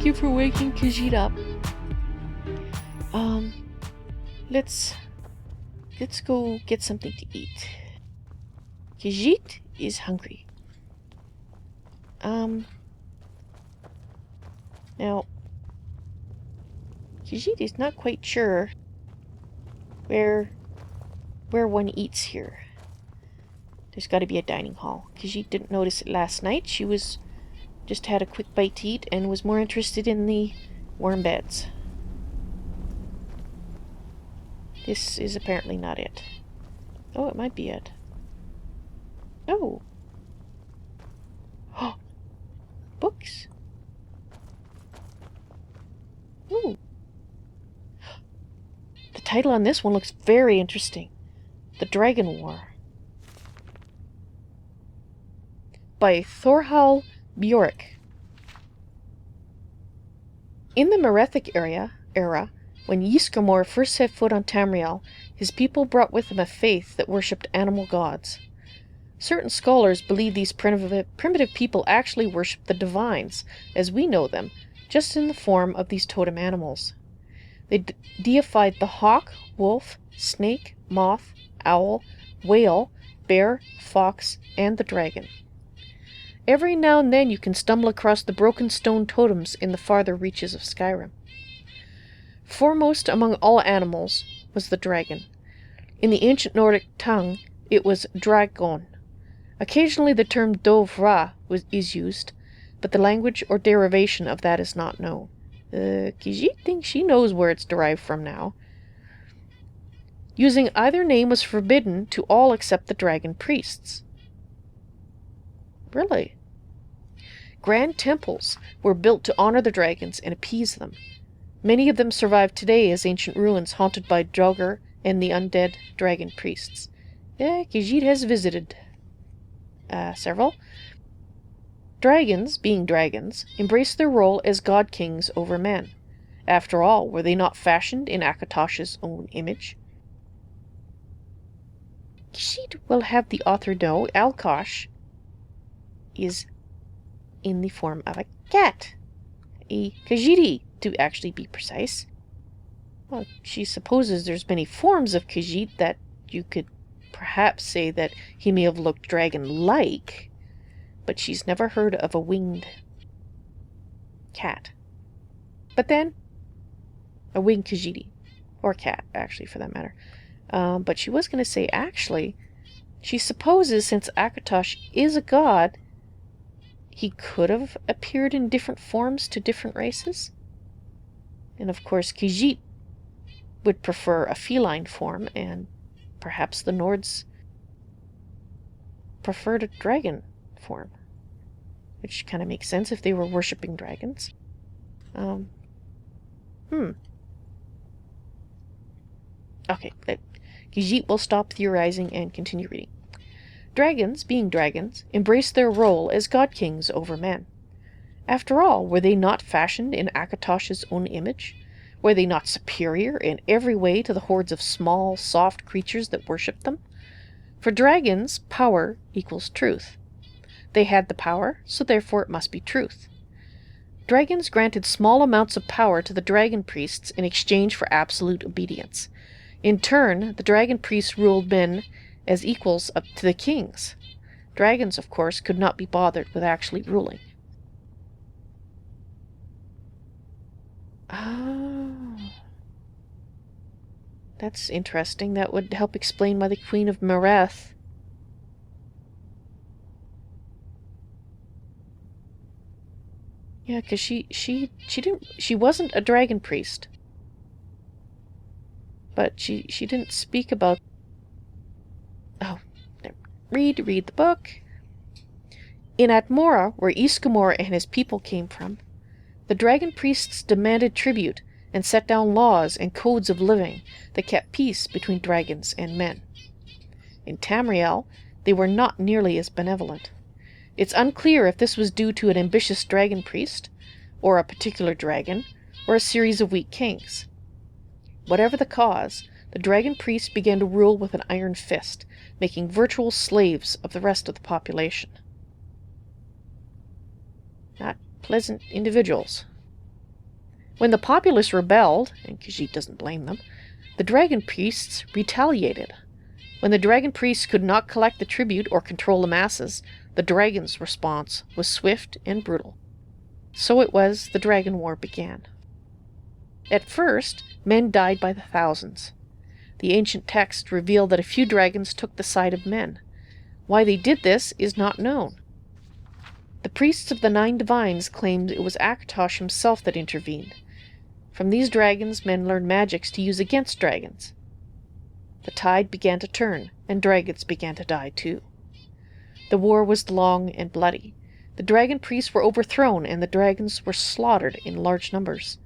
thank you for waking Khajiit up. Let's go get something to eat. Khajiit is hungry. Now, Khajiit is not quite sure where one eats here. There's got to be a dining hall. Khajiit didn't notice it last night. She just had a quick bite to eat and was more interested in the warm beds. This is apparently not it. Oh, it might be it. Oh. Oh. Books. Ooh. The title on this one looks very interesting. The Dragon War. By Thorhall Bjork. In the Merethic era, when Ysgramor first set foot on Tamriel, his people brought with them a faith that worshipped animal gods. Certain scholars believe these primitive people actually worshipped the divines, as we know them, just in the form of these totem animals. They deified the hawk, wolf, snake, moth, owl, whale, bear, fox, and the dragon. Every now and then you can stumble across the broken stone totems in the farther reaches of Skyrim. Foremost among all animals was the dragon. In the ancient Nordic tongue, it was dragon. Occasionally the term dovra is used, but the language or derivation of that is not known. Khajiit thinks she knows where it's derived from now. Using either name was forbidden to all except the dragon priests. Really? Grand temples were built to honor the dragons and appease them. Many of them survive today as ancient ruins haunted by Draugr and the undead dragon priests. Khajiit has visited several. Dragons, being dragons, embrace their role as god-kings over men. After all, were they not fashioned in Akatosh's own image? Khajiit will have the author know Alkosh is in the form of a cat. A Khajiiti, to actually be precise. Well, she supposes there's many forms of Khajiit that you could perhaps say that he may have looked dragon-like, but she's never heard of a winged cat. But then, a winged Khajiiti, or cat, actually, for that matter. But she was going to say, actually, she supposes since Akatosh is a god, he could have appeared in different forms to different races. And of course, Khajiit would prefer a feline form, and perhaps the Nords preferred a dragon form. Which kind of makes sense if they were worshipping dragons. Okay, Khajiit will stop theorizing and continue reading. Dragons, being dragons, embrace their role as god-kings over men. After all, were they not fashioned in Akatosh's own image? Were they not superior in every way to the hordes of small, soft creatures that worshipped them? For dragons, power equals truth. They had the power, so therefore it must be truth. Dragons granted small amounts of power to the dragon priests in exchange for absolute obedience. In turn, the dragon priests ruled men as equals up to the kings. Dragons, of course, could not be bothered with actually ruling. Oh. That's interesting. That would help explain why the Queen of Mereth yeah, because she wasn't a dragon priest. But she didn't speak about... Oh, read the book. In Atmora, where Ysgramor and his people came from, the dragon priests demanded tribute and set down laws and codes of living that kept peace between dragons and men. In Tamriel, they were not nearly as benevolent. It's unclear if this was due to an ambitious dragon priest, or a particular dragon, or a series of weak kings. Whatever the cause, the dragon priests began to rule with an iron fist, making virtual slaves of the rest of the population. Not pleasant individuals. When the populace rebelled, and Khajiit doesn't blame them, the dragon priests retaliated. When the dragon priests could not collect the tribute or control the masses, the dragon's response was swift and brutal. So it was the Dragon War began. At first, men died by the thousands. The ancient texts reveal that a few dragons took the side of men. Why they did this is not known. The priests of the 9 divines claimed it was Akatosh himself that intervened. From these dragons, men learned magics to use against dragons. The tide began to turn, and dragons began to die too. The war was long and bloody. The dragon priests were overthrown, and the dragons were slaughtered in large numbers.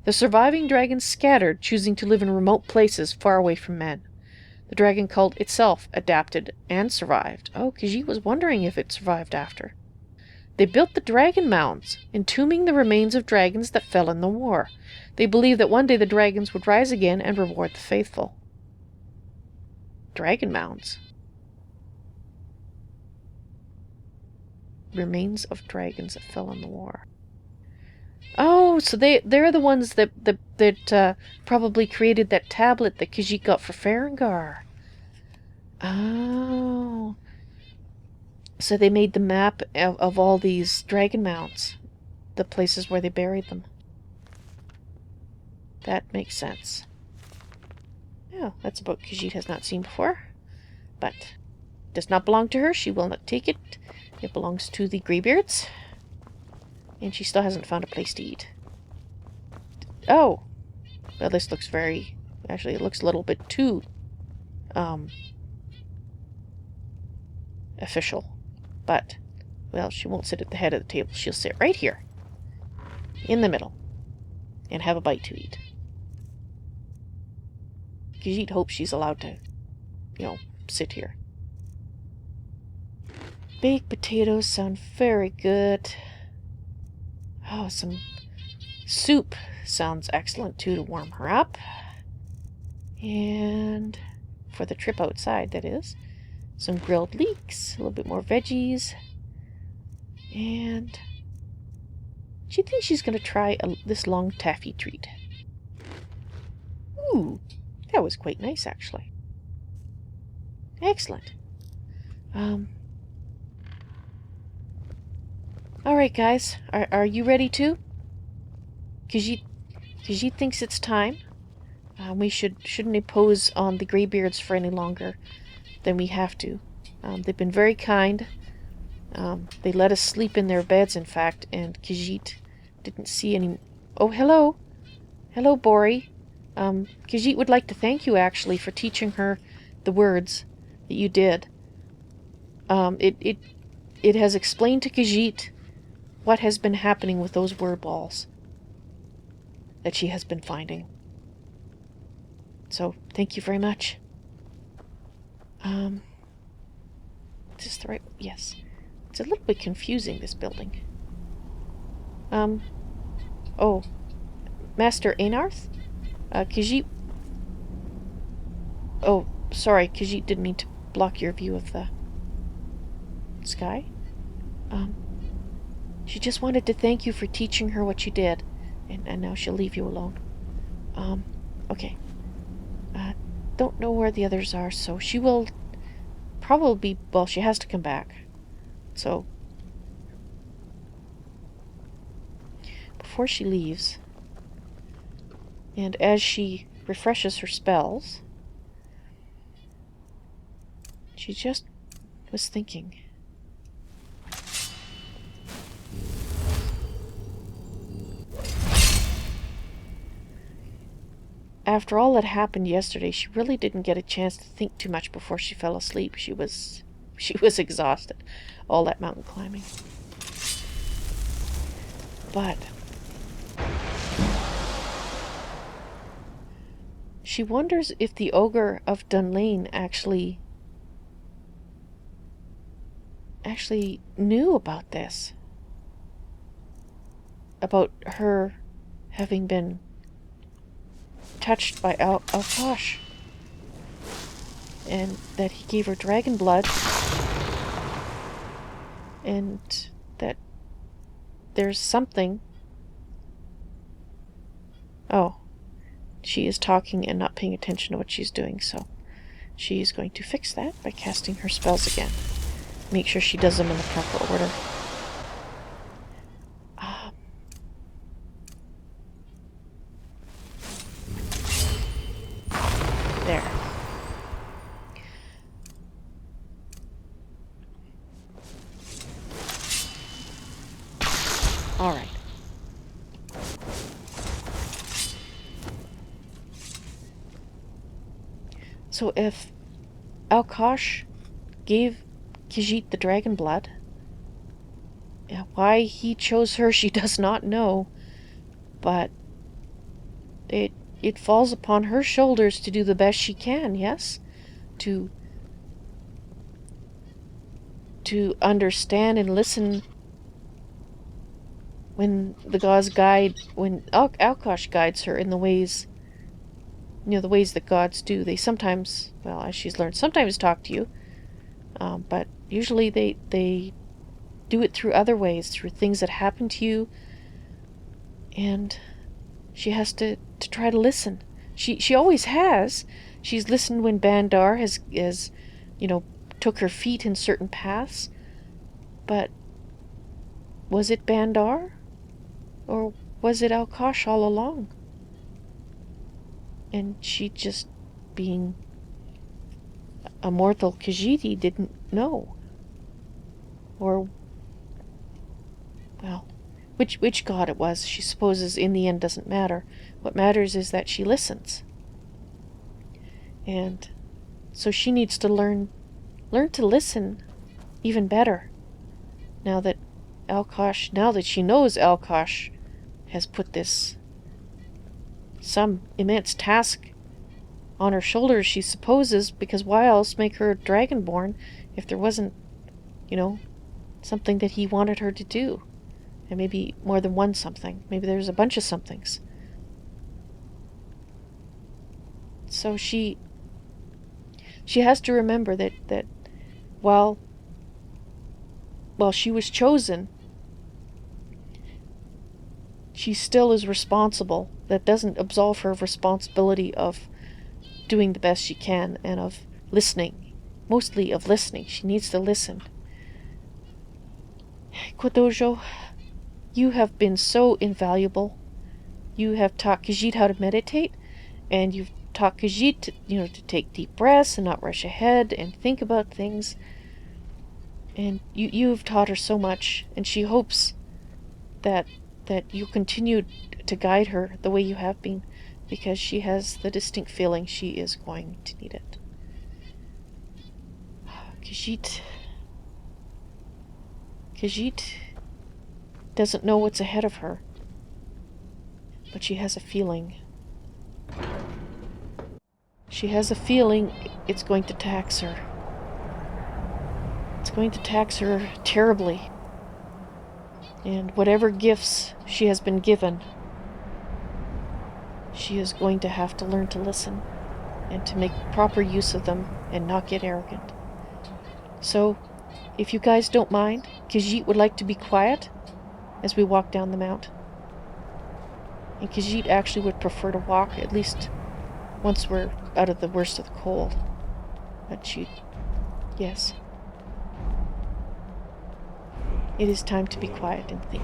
The surviving dragons scattered, choosing to live in remote places far away from men. The dragon cult itself adapted and survived. Oh, Khajiit was wondering if it survived after. They built the dragon mounds, entombing the remains of dragons that fell in the war. They believed that one day the dragons would rise again and reward the faithful. Dragon mounds. Remains of dragons that fell in the war. Oh, so they're the ones that probably created that tablet that Khajiit got for Farengar. Oh. So they made the map of all these dragon mounts, the places where they buried them. That makes sense. Yeah, that's a book Khajiit has not seen before, but does not belong to her. She will not take it. It belongs to the Greybeards, and she still hasn't found a place to eat. Oh, well, this looks very... Actually, it looks a little bit too official. But, well, she won't sit at the head of the table. She'll sit right here, in the middle, and have a bite to eat. Khajiit hopes she's allowed to, sit here. Baked potatoes sound very good. Oh, some soup sounds excellent, too, to warm her up. And for the trip outside, that is. Some grilled leeks, a little bit more veggies. And she thinks she's going to try this long taffy treat. Ooh, that was quite nice, actually. Excellent. Alright, guys. Are you ready, too? Khajiit thinks it's time. We shouldn't impose on the Greybeards for any longer than we have to. They've been very kind. They let us sleep in their beds, in fact, and Khajiit didn't see any... Oh, hello. Hello, Bori. Khajiit would like to thank you, actually, for teaching her the words that you did. It has explained to Khajiit what has been happening with those word balls that she has been finding. So, thank you very much. Is this the right... Yes. It's a little bit confusing, this building. Oh. Master Einarth? Khajiit... Oh, sorry, Khajiit didn't mean to block your view of the sky. She just wanted to thank you for teaching her what you did, and now she'll leave you alone. Okay. Don't know where the others are, so she will probably... Well, she has to come back. So, before she leaves, and as she refreshes her spells, she just was thinking. After all that happened yesterday, she really didn't get a chance to think too much before she fell asleep. She was exhausted. All that mountain climbing. But she wonders if the ogre of Dunlane actually knew about this. About her having been touched by Alkosh, and that he gave her dragon blood, and that there's something Oh, she is talking and not paying attention to what she's doing, so she is going to fix that by casting her spells again. Make sure she does them in the proper order. There. Alright. So if Alkosh gave Khajiit the dragon blood, why he chose her she does not know, but it falls upon her shoulders to do the best she can, yes? To understand and listen when the gods guide, when Alkosh guides her in the ways, the ways that gods do. They sometimes, well, as she's learned, sometimes talk to you, but usually they do it through other ways, through things that happen to you, and she has to try to listen. She always has. She's listened when Bandar has took her feet in certain paths, but was it Bandar? Or was it Alkosh all along? And she just, being a mortal Khajiiti, didn't know. Or, well, which god it was, she supposes in the end doesn't matter. What matters is that she listens. And so she needs to learn to listen even better. Now that she knows Alkosh has put some immense task on her shoulders, she supposes, because why else make her Dragonborn if there wasn't, something that he wanted her to do? And maybe more than one something. Maybe there's a bunch of somethings. So she has to remember that while she was chosen, she still is responsible. That doesn't absolve her of responsibility of doing the best she can and of listening. Mostly of listening. She needs to listen. Quadojo, you have been so invaluable. You have taught Khajiit how to meditate, and you've taught Khajiit to take deep breaths and not rush ahead and think about things. And you've taught her so much, and she hopes that you continue to guide her the way you have been, because she has the distinct feeling she is going to need it. Khajiit doesn't know what's ahead of her, but she has a feeling. She has a feeling it's going to tax her. It's going to tax her terribly. And whatever gifts she has been given, she is going to have to learn to listen and to make proper use of them and not get arrogant. So, if you guys don't mind, Khajiit would like to be quiet as we walk down the mount. And Khajiit actually would prefer to walk, at least once we're out of the worst of the cold. But yes. It is time to be quiet and think.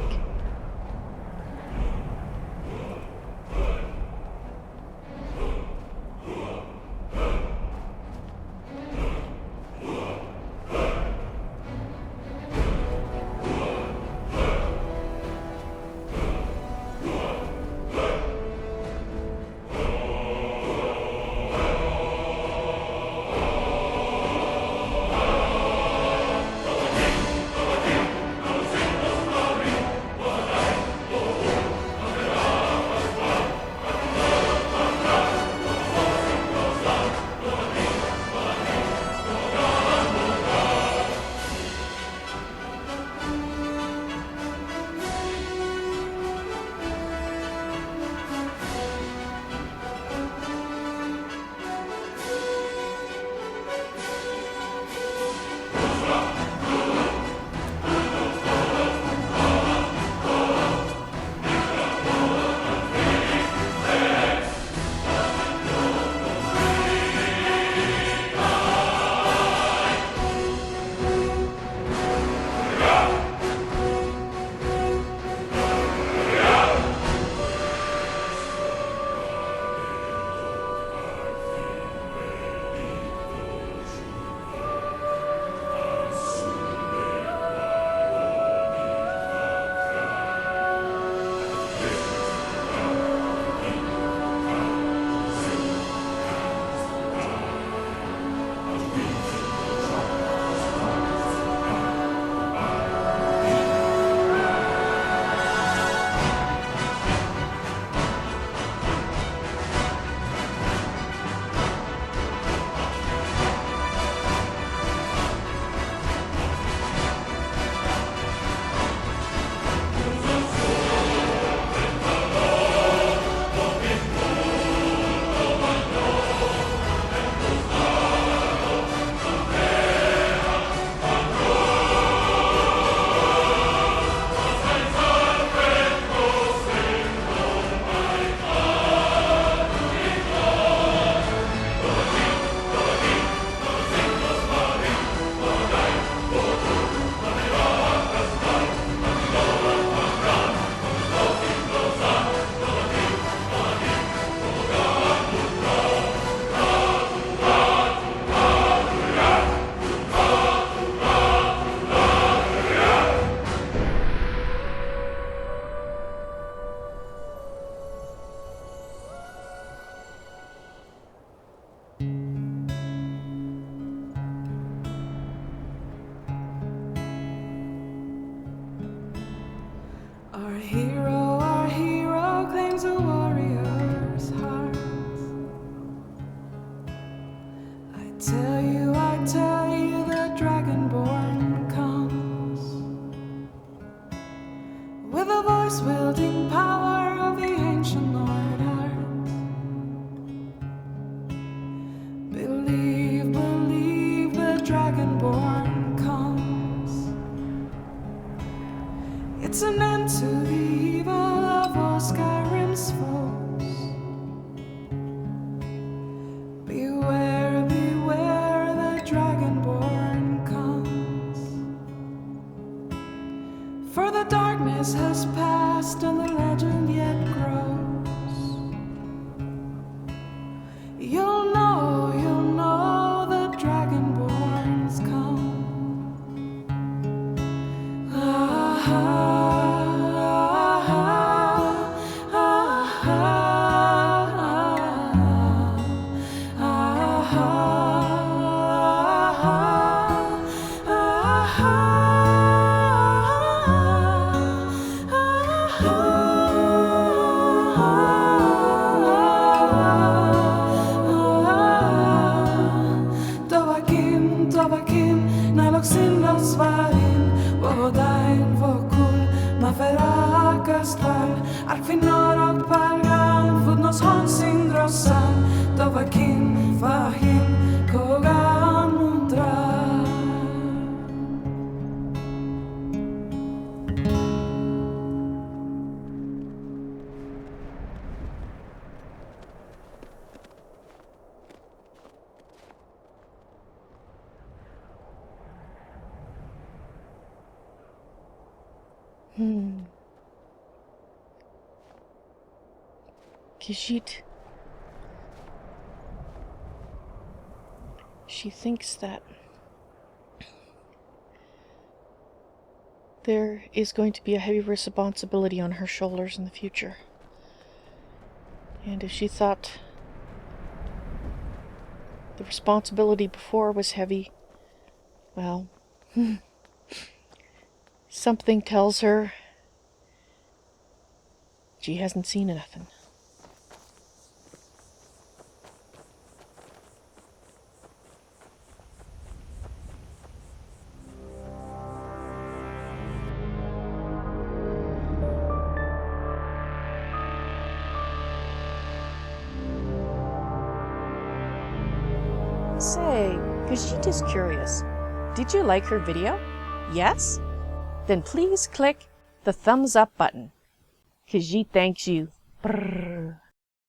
Our hero claims a warrior's heart. I tell you, the Dragonborn comes with a voice wielding power of the ancient Lord Art. Believe, the Dragonborn comes. It's an end to the evil of all Skyrim's foes. Beware, the Dragonborn comes. For the darkness has passed and the legend yet grows. You'll know the Dragonborns come. Khajiit. She thinks that there is going to be a heavy responsibility on her shoulders in the future. And if she thought the responsibility before was heavy, well, something tells her she hasn't seen nothing. Say, Khajiit is curious. Did you like her video? Yes? Then please click the thumbs up button. Khajiit thanks you. Brrr.